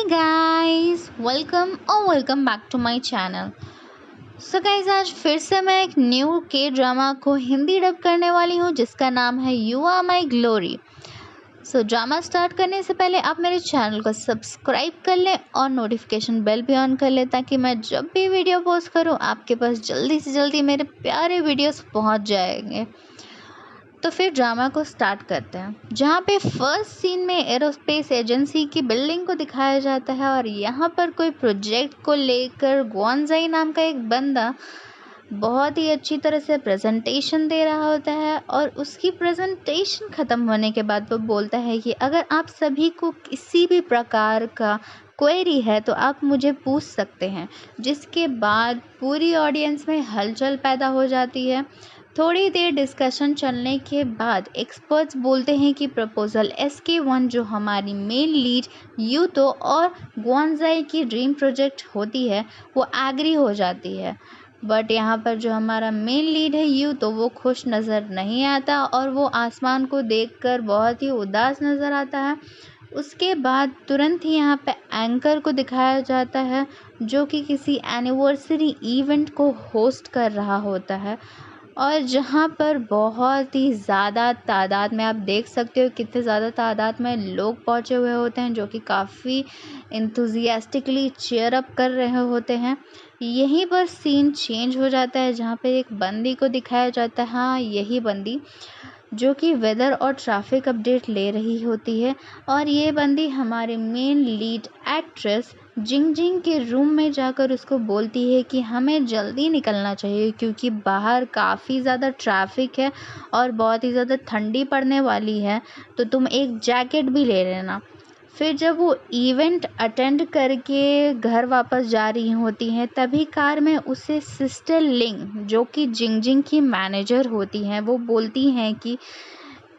Hey guys, welcome back to my channel. So guys, आज फिर से मैं एक न्यू के ड्रामा को हिंदी डब करने वाली हूँ जिसका नाम है you are my glory. So drama start करने से पहले आप मेरे चैनल को सब्सक्राइब कर लें और नोटिफिकेशन बेल भी ऑन कर लें ताकि मैं जब भी वीडियो पोस्ट करूँ आपके पास जल्दी से जल्दी मेरे प्यारे वीडियोस पहुँच जाएंगे। तो फिर ड्रामा को स्टार्ट करते हैं, जहाँ पे फर्स्ट सीन में एरोस्पेस एजेंसी की बिल्डिंग को दिखाया जाता है और यहाँ पर कोई प्रोजेक्ट को लेकर ग्वानजाई नाम का एक बंदा बहुत ही अच्छी तरह से प्रेजेंटेशन दे रहा होता है। और उसकी प्रेजेंटेशन ख़त्म होने के बाद वो बोलता है कि अगर आप सभी को किसी भी प्रकार का क्वेरी है तो आप मुझे पूछ सकते हैं, जिसके बाद पूरी ऑडियंस में हलचल पैदा हो जाती है। थोड़ी देर डिस्कशन चलने के बाद एक्सपर्ट्स बोलते हैं कि प्रपोज़ल SK1 जो हमारी मेन लीड यूतो और ग्वानजाई की ड्रीम प्रोजेक्ट होती है वो एग्री हो जाती है। बट यहाँ पर जो हमारा मेन लीड है यूतो वो खुश नज़र नहीं आता और वो आसमान को देखकर बहुत ही उदास नज़र आता है। उसके बाद तुरंत ही यहाँ पे एंकर को दिखाया जाता है जो कि किसी एनिवर्सरी इवेंट को होस्ट कर रहा होता है और जहाँ पर बहुत ही ज़्यादा तादाद में आप देख सकते हो कितने ज़्यादा तादाद में लोग पहुँचे हुए होते हैं जो कि काफ़ी इंथुजियास्टिकली चीयर अप कर रहे होते हैं। यहीं पर सीन चेंज हो जाता है जहाँ पे एक बंदी को दिखाया जाता है। हाँ, यही बंदी जो कि वेदर और ट्रैफिक अपडेट ले रही होती है और ये बंदी हमारे मेन लीड एक्ट्रेस जिंग जिंग के रूम में जाकर उसको बोलती है कि हमें जल्दी निकलना चाहिए क्योंकि बाहर काफ़ी ज़्यादा ट्रैफिक है और बहुत ही ज़्यादा ठंडी पड़ने वाली है, तो तुम एक जैकेट भी ले लेना। फिर जब वो इवेंट अटेंड करके घर वापस जा रही होती हैं तभी कार में उसे सिस्टर लिंग जो कि जिंग जिंग की मैनेजर होती हैं वो बोलती हैं कि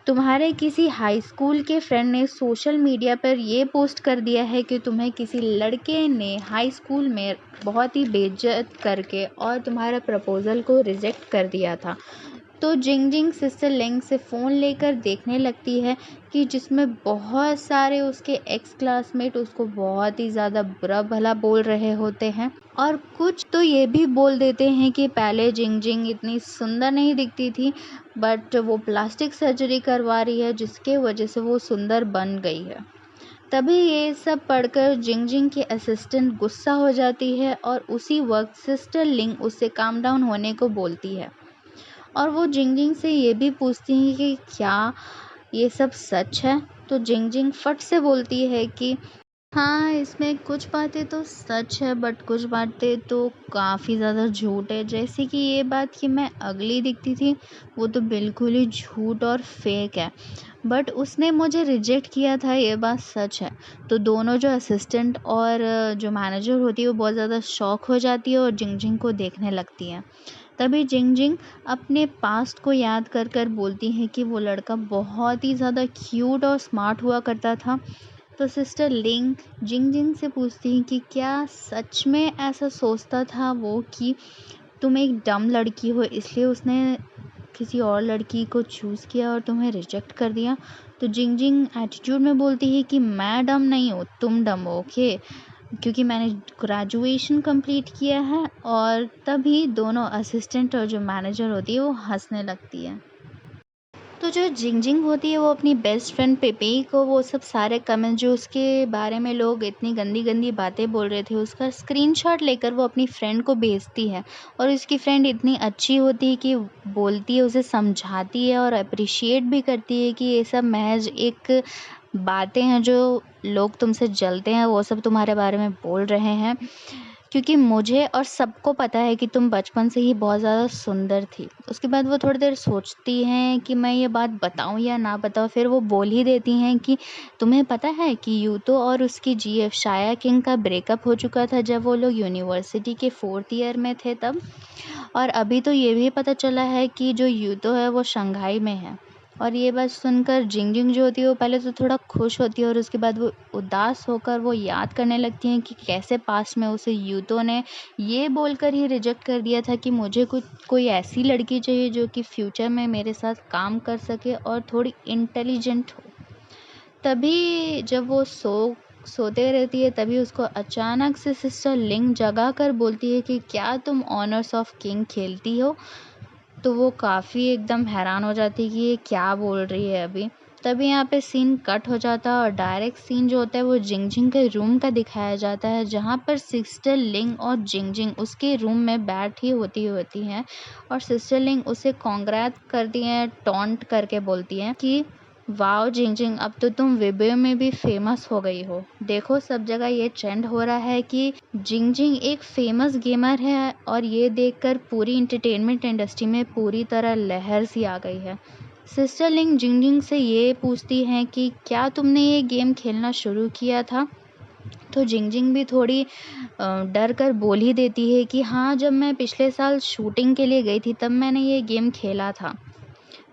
तुम्हारे किसी हाई स्कूल के फ्रेंड ने सोशल मीडिया पर ये पोस्ट कर दिया है कि तुम्हें किसी लड़के ने हाई स्कूल में बहुत ही बेइज्जत करके और तुम्हारा प्रपोज़ल को रिजेक्ट कर दिया था। तो जिंग जिंग सिस्टर लिंग से फ़ोन लेकर देखने लगती है कि जिसमें बहुत सारे उसके एक्स क्लासमेट उसको बहुत ही ज़्यादा बुरा भला बोल रहे होते हैं और कुछ तो ये भी बोल देते हैं कि पहले जिंग जिंग इतनी सुंदर नहीं दिखती थी बट वो प्लास्टिक सर्जरी करवा रही है जिसके वजह से वो सुंदर बन गई है। तभी ये सब पढ़कर जिंग जिंग की असिस्टेंट गुस्सा हो जाती है और उसी वक्त सिस्टर लिंग उससे काम डाउन होने को बोलती है और वो जिंग जिंग से ये भी पूछती हैं कि क्या ये सब सच है। तो जिंग जिंग फट से बोलती है कि हाँ, इसमें कुछ बातें तो सच है बट कुछ बातें तो काफ़ी ज़्यादा झूठ है। जैसे कि ये बात कि मैं अगली दिखती थी वो तो बिल्कुल ही झूठ और फेक है, बट उसने मुझे रिजेक्ट किया था ये बात सच है। तो दोनों जो असिस्टेंट और जो मैनेजर होती है वो बहुत ज़्यादा शॉक हो जाती है और जिंग जिंग को देखने लगती है। तभी जिंग जिंग अपने पास्ट को याद कर कर बोलती है कि वो लड़का बहुत ही ज़्यादा क्यूट और स्मार्ट हुआ करता था। तो सिस्टर लिंग जिंग जिंग से पूछती हैं कि क्या सच में ऐसा सोचता था वो कि तुम एक डम लड़की हो इसलिए उसने किसी और लड़की को चूज़ किया और तुम्हें रिजेक्ट कर दिया। तो जिंग जिंग एटीट्यूड में बोलती है कि मैं डम नहीं हूँ, तुम डम हो, ओके, क्योंकि मैंने ग्रेजुएशन कंप्लीट किया है। और तभी दोनों असिस्टेंट और जो मैनेजर होती है वो हंसने लगती है। तो जो जिंग जिंग होती है वो अपनी बेस्ट फ्रेंड पेपे को वो सब सारे कमेंट जो उसके बारे में लोग इतनी गंदी गंदी बातें बोल रहे थे उसका स्क्रीनशॉट लेकर वो अपनी फ्रेंड को भेजती है और उसकी फ्रेंड इतनी अच्छी होती है कि बोलती है, उसे समझाती है और अप्रिशिएट भी करती है कि ये सब महज एक बातें हैं जो लोग तुमसे जलते हैं वो सब तुम्हारे बारे में बोल रहे हैं, क्योंकि मुझे और सबको पता है कि तुम बचपन से ही बहुत ज़्यादा सुंदर थी। उसके बाद वो थोड़ी देर सोचती हैं कि मैं ये बात बताऊँ या ना बताऊँ, फिर वो बोल ही देती हैं कि तुम्हें पता है कि यूतो और उसकी GF शाया किंग का ब्रेकअप हो चुका था जब वो लोग यूनिवर्सिटी के 4th ईयर में थे तब। और अभी तो ये भी पता चला है कि जो यूतो है वो शंघाई में है। और ये बात सुनकर जिंग जिंग जो होती है वो पहले तो थोड़ा खुश होती है और उसके बाद वो उदास होकर वो याद करने लगती हैं कि कैसे पास्ट में उसे यूतो ने ये बोलकर ही रिजेक्ट कर दिया था कि मुझे कोई ऐसी लड़की चाहिए जो कि फ्यूचर में मेरे साथ काम कर सके और थोड़ी इंटेलिजेंट हो। तभी जब वो सो सोते रहती है, तभी उसको अचानक से सिस्टर लिंग जगा कर बोलती है कि क्या तुम ऑनर्स ऑफ किंग खेलती हो? तो वो काफ़ी एकदम हैरान हो जाती है कि ये क्या बोल रही है अभी। तभी यहाँ पे सीन कट हो जाता है और डायरेक्ट सीन जो होता है वो जिंगजिंग के रूम का दिखाया जाता है, जहाँ पर सिस्टर लिंग और जिंगजिंग उसके रूम में बैठी होती हैं और सिस्टर लिंग उसे कॉन्ग्रेट करती हैं, टॉन्ट करके बोलती हैं कि वाओ जिंगजिंग, अब तो तुम विबे में भी फेमस हो गई हो। देखो सब जगह ये ट्रेंड हो रहा है कि जिंगजिंग एक फेमस गेमर है और ये देखकर पूरी एंटरटेनमेंट इंडस्ट्री में पूरी तरह लहर सी आ गई है। सिस्टर लिंग जिंगजिंग से ये पूछती हैं कि क्या तुमने ये गेम खेलना शुरू किया था? तो जिंगजिंग भी थोड़ी डर कर बोल ही देती है कि हाँ, जब मैं पिछले साल शूटिंग के लिए गई थी तब मैंने ये गेम खेला था।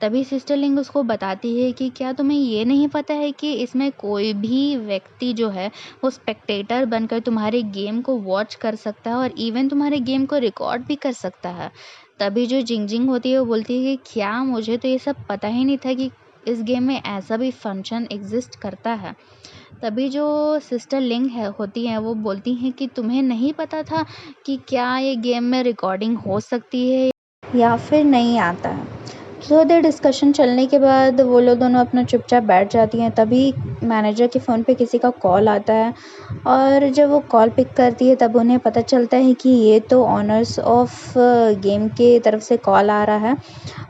तभी सिस्टर लिंग उसको बताती है कि क्या तुम्हें ये नहीं पता है कि इसमें कोई भी व्यक्ति जो है वो स्पेक्टेटर बनकर तुम्हारे गेम को वॉच कर सकता है और इवन तुम्हारे गेम को रिकॉर्ड भी कर सकता है। तभी जो जिंगजिंग होती है वो बोलती है कि क्या, मुझे तो ये सब पता ही नहीं था कि इस गेम में ऐसा भी फंक्शन एग्जिस्ट करता है। तभी जो सिस्टर लिंग है होती हैं वो बोलती हैं कि तुम्हें नहीं पता था कि क्या ये गेम में रिकॉर्डिंग हो सकती है या फिर नहीं आता है। थोड़ी देर डिस्कशन चलने के बाद वो लोग दोनों अपना चुपचाप बैठ जाती हैं। तभी मैनेजर के फ़ोन पे किसी का कॉल आता है और जब वो कॉल पिक करती है तब उन्हें पता चलता है कि ये तो ऑनर्स ऑफ गेम के तरफ से कॉल आ रहा है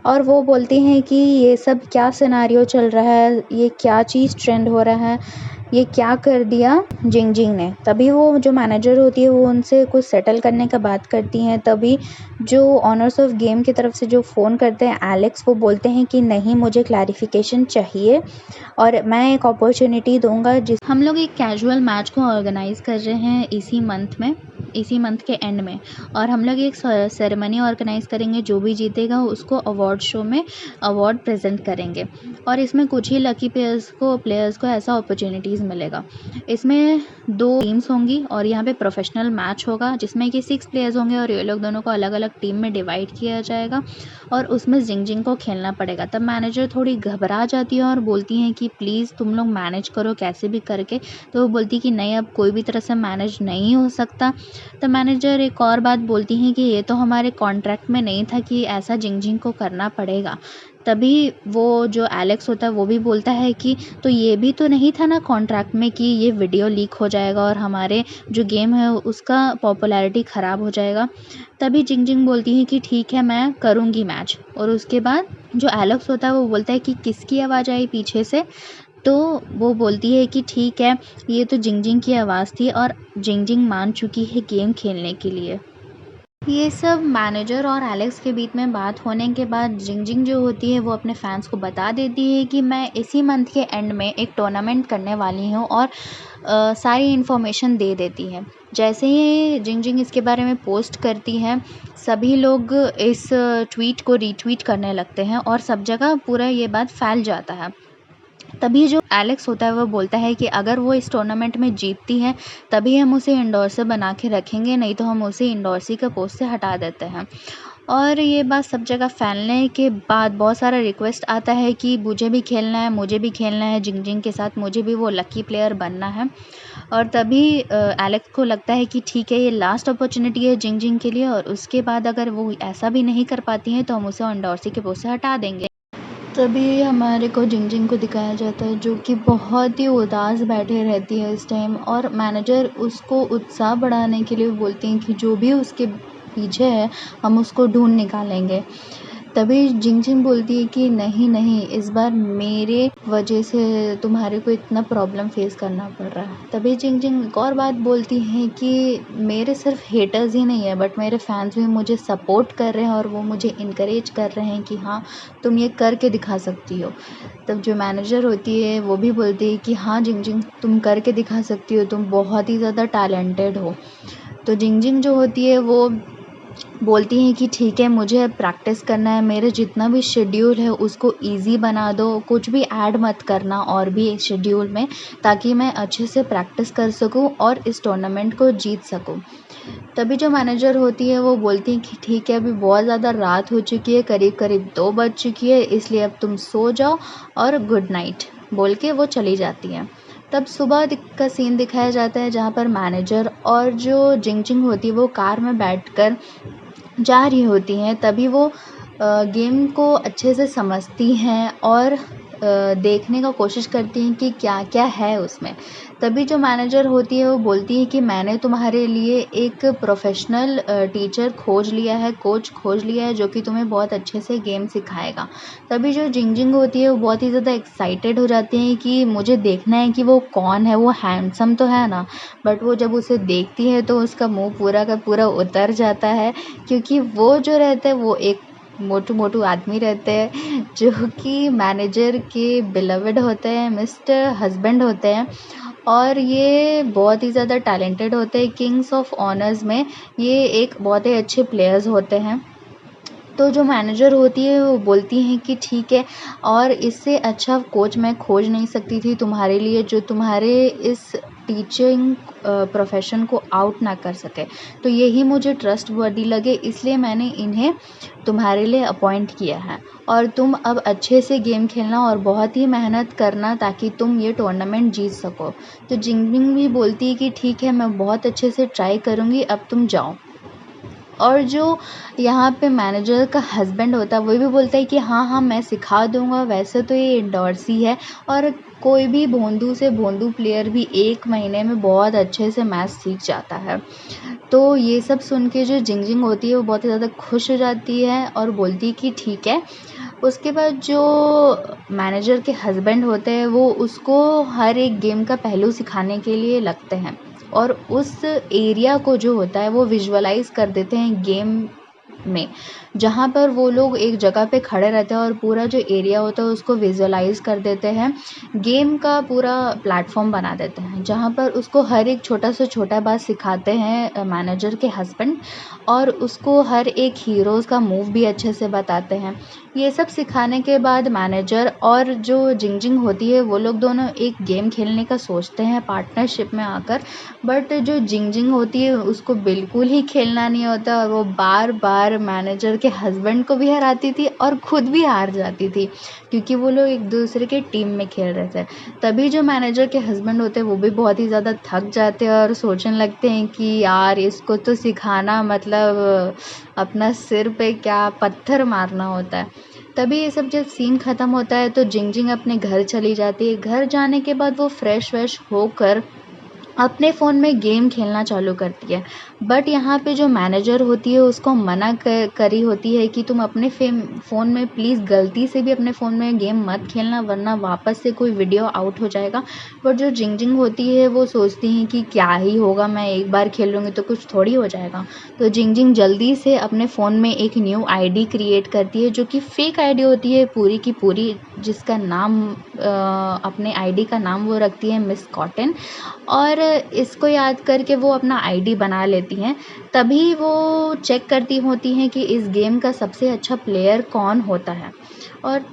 और वो बोलती हैं कि ये सब क्या सिनेरियो चल रहा है, ये क्या चीज़ ट्रेंड हो रहा है, ये क्या कर दिया जिंगजिंग ने। तभी वो जो मैनेजर होती है वो उनसे कुछ सेटल करने का बात करती हैं। तभी जो ऑनर्स ऑफ गेम की तरफ से जो फ़ोन करते हैं एलेक्स, वो बोलते हैं कि नहीं, मुझे क्लैरिफिकेशन चाहिए और मैं एक अपॉर्चुनिटी दूंगा। जिस हम लोग एक कैजुअल मैच को ऑर्गेनाइज़ कर रहे हैं इसी मंथ के एंड में, और हम लोग एक सेरेमनी ऑर्गेनाइज़ करेंगे। जो भी जीतेगा उसको अवार्ड शो में अवार्ड प्रेजेंट करेंगे और इसमें कुछ ही लकी प्लेयर्स को ऐसा अपॉर्चुनिटीज़ मिलेगा। इसमें 2 टीम्स होंगी और यहाँ पे प्रोफेशनल मैच होगा जिसमें कि 6 प्लेयर्स होंगे और ये लोग दोनों को अलग-अलग टीम में डिवाइड किया जाएगा और उसमें जिंगजिंग को खेलना पड़ेगा। तब मैनेजर थोड़ी घबरा जाती है और बोलती हैं कि प्लीज़ तुम लोग मैनेज करो कैसे भी करके। तो वो बोलती कि नहीं, अब कोई भी तरह से मैनेज नहीं हो सकता। तो मैनेजर एक और बात बोलती हैं कि ये तो हमारे कॉन्ट्रैक्ट में नहीं था कि ऐसा जिंगजिंग को करना पड़ेगा। तभी वो जो एलेक्स होता है वो भी बोलता है कि तो ये भी तो नहीं था ना कॉन्ट्रैक्ट में कि ये वीडियो लीक हो जाएगा और हमारे जो गेम है उसका पॉपुलैरिटी ख़राब हो जाएगा। तभी जिंगजिंग बोलती है कि ठीक है, मैं करूँगी मैच। और उसके बाद जो एलेक्स होता है वो बोलता है कि किसकी आवाज़ आई पीछे से? तो वो बोलती है कि ठीक है, ये तो जिंगजिंग की आवाज़ थी और जिंगजिंग मान चुकी है गेम खेलने के लिए। ये सब मैनेजर और एलेक्स के बीच में बात होने के बाद जिंगजिंग जो होती है वो अपने फैंस को बता देती है कि मैं इसी मंथ के एंड में एक टूर्नामेंट करने वाली हूँ और सारी इन्फॉर्मेशन दे देती है। जैसे ही जिंगजिंग इसके बारे में पोस्ट करती है, सभी लोग इस ट्वीट को रीट्वीट करने लगते हैं और सब जगह पूरा ये बात फैल जाता है। तभी जो एलेक्स होता है वो बोलता है कि अगर वो इस टूर्नामेंट में जीतती है तभी हम उसे इंडोर्सर बना के रखेंगे, नहीं तो हम उसे इंडोर्सी का पोस्ट से हटा देते हैं। और ये बात सब जगह फैलने के बाद बहुत सारा रिक्वेस्ट आता है कि मुझे भी खेलना है, मुझे भी खेलना है जिंगजिंग के साथ, मुझे भी वो लकी प्लेयर बनना है। और तभी एलेक्स को लगता है कि ठीक है, ये लास्ट अपॉर्चुनिटी है जिंगजिंग के लिए और उसके बाद अगर वो ऐसा भी नहीं कर पाती हैं तो हम उसे इंडोर्सी के पोस्ट से हटा देंगे। तभी हमारे को जिंगजिंग को दिखाया जाता है जो कि बहुत ही उदास बैठे रहती है इस टाइम, और मैनेजर उसको उत्साह बढ़ाने के लिए बोलती हैं कि जो भी उसके पीछे है हम उसको ढूंढ निकालेंगे। तभी जिंगजिंग बोलती है कि नहीं नहीं, इस बार मेरे वजह से तुम्हारे को इतना प्रॉब्लम फेस करना पड़ रहा है। तभी जिंगजिंग एक और बात बोलती हैं कि मेरे सिर्फ हेटर्स ही नहीं है बट मेरे फैंस भी मुझे सपोर्ट कर रहे हैं और वो मुझे इनकरेज कर रहे हैं कि हाँ, तुम ये करके दिखा सकती हो। तब जो मैनेजर होती है वो भी बोलती है कि हाँ जिंगजिंग, तुम करके दिखा सकती हो, तुम बहुत ही ज़्यादा टैलेंटेड हो। तो जिंगजिंग जो होती है वो बोलती हैं कि ठीक है, मुझे अब प्रैक्टिस करना है, मेरा जितना भी शेड्यूल है उसको ईज़ी बना दो, कुछ भी ऐड मत करना और भी शेड्यूल में, ताकि मैं अच्छे से प्रैक्टिस कर सकूं और इस टूर्नामेंट को जीत सकूं। तभी जो मैनेजर होती है वो बोलती हैं कि ठीक है, अभी बहुत ज़्यादा रात हो चुकी है, करीब करीब 2 बज चुकी है, इसलिए अब तुम सो जाओ और गुड नाइट बोल के वो चली जाती हैं। तब सुबह का सीन दिखाया जाता है जहाँ पर मैनेजर और जो जिंग होती है वो कार में बैठकर जा रही होती हैं। तभी वो गेम को अच्छे से समझती हैं और देखने का कोशिश करती हैं कि क्या-क्या है उसमें। तभी जो मैनेजर होती है वो बोलती है कि मैंने तुम्हारे लिए एक प्रोफ़ेशनल टीचर खोज लिया है, कोच खोज लिया है जो कि तुम्हें बहुत अच्छे से गेम सिखाएगा। तभी जो जिंग होती है वो बहुत ही ज़्यादा एक्साइटेड हो जाती हैं कि मुझे देखना है कि वो कौन है, वो हैंडसम तो है ना? बट वो जब उसे देखती है तो उसका मुँह पूरा का पूरा उतर जाता है, क्योंकि वो जो रहता है वो एक मोटू-मोटू आदमी रहते हैं जो कि मैनेजर के बिलवड होते हैं, मिस्टर हस्बैंड होते हैं और ये बहुत ही ज़्यादा टैलेंटेड होते हैं। किंग्स ऑफ ऑनर्स में ये एक बहुत ही अच्छे प्लेयर्स होते हैं। तो जो मैनेजर होती है वो बोलती हैं कि ठीक है, और इससे अच्छा कोच मैं खोज नहीं सकती थी तुम्हारे लिए जो तुम्हारे इस टीचिंग प्रोफेशन को आउट ना कर सके। तो यही मुझे ट्रस्टवर्दी लगे, इसलिए मैंने इन्हें तुम्हारे लिए अपॉइंट किया है और तुम अब अच्छे से गेम खेलना और बहुत ही मेहनत करना ताकि तुम ये टूर्नामेंट जीत सको। तो जिंगमिंग भी बोलती है कि ठीक है, मैं बहुत अच्छे से ट्राई करूँगी, अब तुम जाओ। और जो यहाँ पे मैनेजर का हस्बैंड होता है वो भी बोलता है कि हाँ हाँ मैं सिखा दूँगा, वैसे तो ये इंडोर्स ही है और कोई भी भोंदू से भोंदू प्लेयर भी 1 महीने में बहुत अच्छे से मैच सीख जाता है। तो ये सब सुन के जो जिंग होती है वो बहुत ही ज़्यादा खुश हो जाती है और बोलती है कि ठीक है। उसके बाद जो मैनेजर के हस्बैंड होते हैं वो उसको हर एक गेम का पहलू सिखाने के लिए लगते हैं और उस एरिया को जो होता है वो विजुअलाइज़ कर देते हैं गेम में, जहाँ पर वो लोग एक जगह पे खड़े रहते हैं और पूरा जो एरिया होता है उसको विजुअलाइज़ कर देते हैं। गेम का पूरा प्लेटफ़ॉर्म बना देते हैं, जहाँ पर उसको हर एक छोटा से छोटा बात सिखाते हैं मैनेजर के हस्बैंड और उसको हर एक हीरोज़ का मूव भी अच्छे से बताते हैं। ये सब सिखाने के बाद मैनेजर और जो जिंग होती है वो लोग दोनों एक गेम खेलने का सोचते हैं पार्टनरशिप में आकर। बट जो जिंग होती है उसको बिल्कुल ही खेलना नहीं होता और वो बार-बार मैनेजर के हस्बैंड को भी हराती थी और खुद भी हार जाती थी, क्योंकि वो लोग एक-दूसरे के टीम में खेल रहे थे। तभी जो मैनेजर के हस्बैंड होते हैं वो भी बहुत ही ज़्यादा थक जाते हैं और सोचने लगते हैं कि यार इसको तो सिखाना मतलब अपना सिर पे क्या पत्थर मारना होता है। तभी ये सब जब सीन ख़त्म होता है तो जिंग अपने घर चली जाती है। घर जाने के बाद वो फ्रेश-व्रेश होकर अपने फ़ोन में गेम खेलना चालू करती है। बट यहाँ पे जो मैनेजर होती है उसको मना करी होती है कि तुम अपने फ़ोन में प्लीज़ गलती से भी अपने फ़ोन में गेम मत खेलना, वरना वापस से कोई वीडियो आउट हो जाएगा। बट जो जिंग होती है वो सोचती हैं कि क्या ही होगा, मैं एक बार खेल लूँगी तो कुछ थोड़ी हो जाएगा। तो जिंग जल्दी से अपने फ़ोन में एक न्यू आईडी क्रिएट करती है जो कि फ़ेक आईडी होती है पूरी की पूरी, जिसका नाम अपने आईडी का नाम वो रखती है मिस कॉटन, और इसको याद करके वो अपना आईडी बना लेती हैं। तभी वो चेक करती होती हैं कि इस गेम का सबसे अच्छा प्लेयर कौन होता है और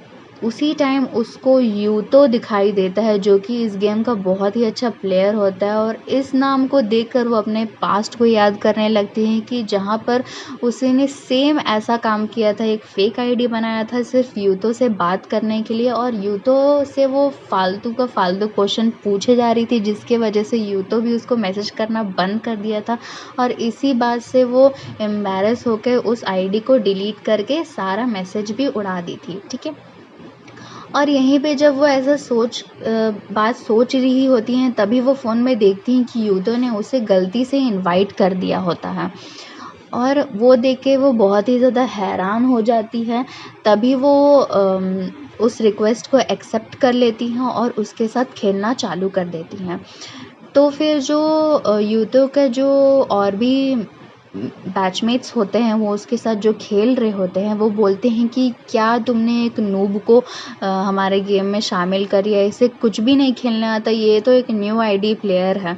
उसी टाइम उसको यूतो दिखाई देता है जो कि इस गेम का बहुत ही अच्छा प्लेयर होता है और इस नाम को देखकर वो अपने पास्ट को याद करने लगती हैं कि जहाँ पर उसने सेम ऐसा काम किया था, एक फ़ेक आईडी बनाया था सिर्फ़ यूतो से बात करने के लिए और यूतो से वो फ़ालतू का फ़ालतू क्वेश्चन पूछे जा रही थी, जिसकी वजह से यूतो भी उसको मैसेज करना बंद कर दिया था और इसी बात से वो एम्बैरेस होकर उस आईडी को डिलीट करके सारा मैसेज भी उड़ा दी थी। ठीक है? और यहीं पे जब वो ऐसा बात सोच रही होती हैं तभी वो फ़ोन में देखती हैं कि यूतो ने उसे गलती से इनवाइट कर दिया होता है और वो देख के वो बहुत ही ज़्यादा हैरान हो जाती है। तभी वो उस रिक्वेस्ट को एक्सेप्ट कर लेती हैं और उसके साथ खेलना चालू कर देती हैं। तो फिर जो यूतो का जो और भी बैचमेट्स होते हैं वो उसके साथ जो खेल रहे होते हैं वो बोलते हैं कि क्या तुमने एक नूब को हमारे गेम में शामिल कर लिया, इसे कुछ भी नहीं खेलने आता, ये तो एक न्यू आईडी प्लेयर है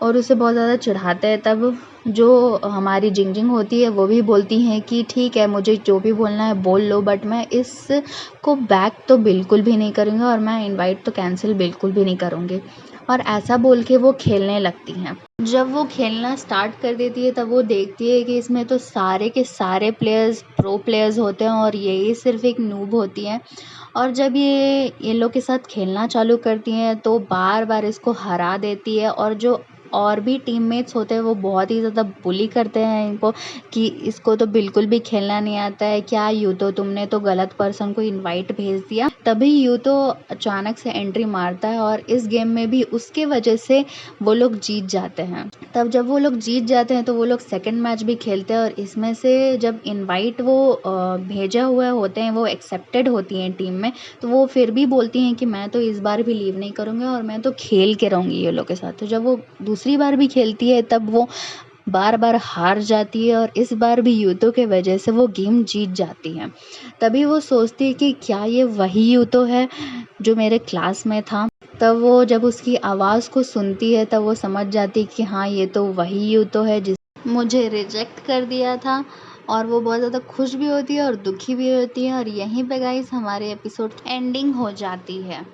और उसे बहुत ज़्यादा चिढ़ाते हैं। तब जो हमारी जिंग होती है वो भी बोलती हैं कि ठीक है, मुझे जो भी बोलना है बोल लो, बट मैं इसको बैक तो बिल्कुल भी नहीं करूँगी और मैं इनवाइट तो कैंसिल बिल्कुल भी नहीं करूँगी। और ऐसा बोल के वो खेलने लगती हैं। जब वो खेलना स्टार्ट कर देती है तब वो देखती है कि इसमें तो सारे के सारे प्लेयर्स प्रो प्लेयर्स होते हैं और यही सिर्फ एक नूब होती है। और जब ये लोग के साथ खेलना चालू करती हैं तो बार बार इसको हरा देती है, और जो और भी टीममेट्स होते हैं वो बहुत ही ज़्यादा बुली करते हैं इनको कि इसको तो बिल्कुल भी खेलना नहीं आता है, क्या यूतो तुमने तो गलत पर्सन को इनवाइट भेज दिया। तभी यूतो अचानक से एंट्री मारता है और इस गेम में भी उसके वजह से वो लोग जीत जाते हैं। तब जब वो लोग जीत जाते हैं तो वो लोग सेकंड मैच भी खेलते हैं, और इसमें से जब इनवाइट वो भेजा हुए होते हैं वो एक्सेप्टेड होती हैं टीम में, तो वो फिर भी बोलती हैं कि मैं तो इस बार भी लीव नहीं करूँगी और मैं तो खेल के रहूँगी ये लोग के साथ। तो जब वो दूसरी बार भी खेलती है तब वो बार बार हार जाती है, और इस बार भी यूतो के वजह से वो गेम जीत जाती है। तभी वो सोचती है कि क्या ये वही यूतो है जो मेरे क्लास में था। तब वो जब उसकी आवाज़ को सुनती है तब वो समझ जाती है कि हाँ, ये तो वही यूतो है जिस मुझे रिजेक्ट कर दिया था। और वो बहुत ज़्यादा खुश भी होती है और दुखी भी होती है, और यहीं पे गाइस हमारे एपिसोड एंडिंग हो जाती है।